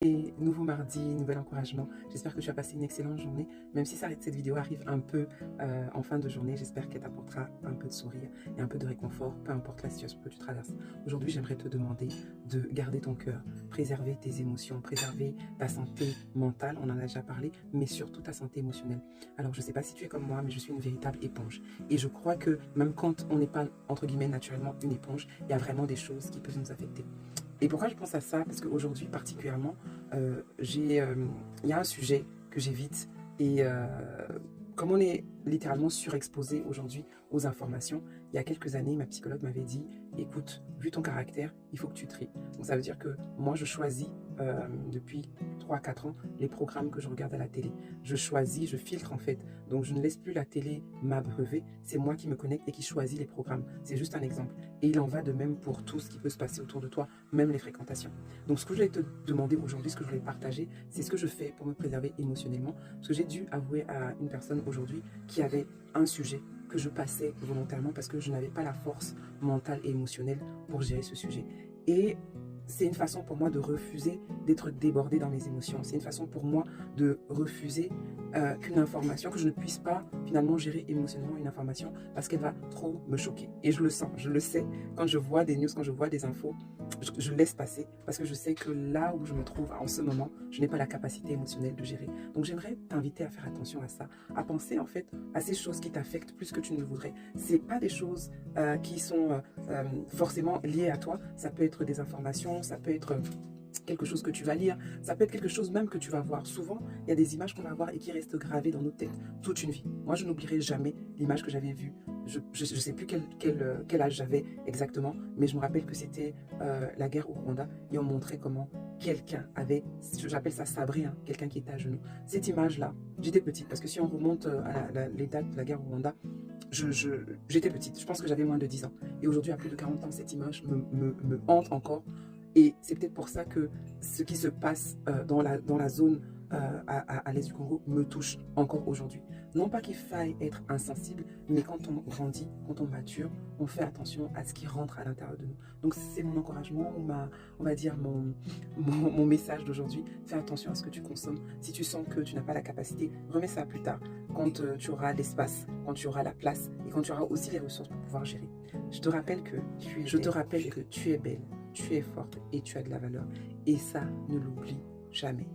Et nouveau mardi, nouvel encouragement. J'espère que tu as passé une excellente journée. Même si cette vidéo arrive un peu en fin de journée, j'espère qu'elle t'apportera un peu de sourire et un peu de réconfort, peu importe la situation que tu traverses. Aujourd'hui, j'aimerais te demander de garder ton cœur, préserver tes émotions, préserver ta santé mentale, on en a déjà parlé, mais surtout ta santé émotionnelle. Alors, je ne sais pas si tu es comme moi, mais je suis une véritable éponge. Et je crois que même quand on n'est pas, entre guillemets, naturellement une éponge, il y a vraiment des choses qui peuvent nous affecter. Et pourquoi je pense à ça? Parce qu'aujourd'hui, particulièrement, il y a un sujet que j'évite. Et comme on est littéralement surexposé aujourd'hui aux informations, il y a quelques années, ma psychologue m'avait dit, écoute, vu ton caractère, il faut que tu tries. Donc ça veut dire que moi, je choisis depuis 3 à 4 ans les programmes que je regarde à la télé. Je choisis, je filtre en fait. Donc je ne laisse plus la télé m'abreuver. C'est moi qui me connecte et qui choisis les programmes. C'est juste un exemple. Et il en va de même pour tout ce qui peut se passer autour de toi, même les fréquentations. Donc ce que je voulais te demander aujourd'hui, ce que je voulais partager, c'est ce que je fais pour me préserver émotionnellement. Parce que j'ai dû avouer à une personne aujourd'hui qui avait un sujet que je passais volontairement parce que je n'avais pas la force mentale et émotionnelle pour gérer ce sujet. Et c'est une façon pour moi de refuser d'être débordée dans mes émotions. C'est une façon pour moi de refuser qu'une information, que je ne puisse pas finalement gérer émotionnellement une information parce qu'elle va trop me choquer. Et je le sens, je le sais. Quand je vois des news, quand je vois des infos, je laisse passer parce que je sais que là où je me trouve en ce moment, je n'ai pas la capacité émotionnelle de gérer. Donc j'aimerais t'inviter à faire attention à ça, à penser en fait à ces choses qui t'affectent plus que tu ne le voudrais. C'est pas des choses qui sont forcément liées à toi. Ça peut être des informations, ça peut être quelque chose que tu vas lire, ça peut être quelque chose même que tu vas voir. Souvent, il y a des images qu'on va voir et qui restent gravées dans nos têtes toute une vie. Moi, je n'oublierai jamais l'image que j'avais vue. Je ne sais plus quel âge j'avais exactement, mais je me rappelle que c'était la guerre au Rwanda et on montrait comment quelqu'un avait, j'appelle ça sabré, hein, quelqu'un qui était à genoux. Cette image-là, j'étais petite, parce que si on remonte à les dates de la guerre au Rwanda, j'étais petite, je pense que j'avais moins de 10 ans. Et aujourd'hui, à plus de 40 ans, cette image me hante encore. Et c'est peut-être pour ça que ce qui se passe dans la zone à l'est du Congo me touche encore aujourd'hui. Non pas qu'il faille être insensible, mais quand on grandit, quand on mature, on fait attention à ce qui rentre à l'intérieur de nous. Donc c'est mon encouragement, on va dire mon message d'aujourd'hui. Fais attention à ce que tu consommes. Si tu sens que tu n'as pas la capacité, remets ça plus tard, quand tu auras l'espace, quand tu auras la place et quand tu auras aussi les ressources pour pouvoir gérer. Je te rappelle que tu es belle, tu es forte et tu as de la valeur. Et ça, ne l'oublie jamais.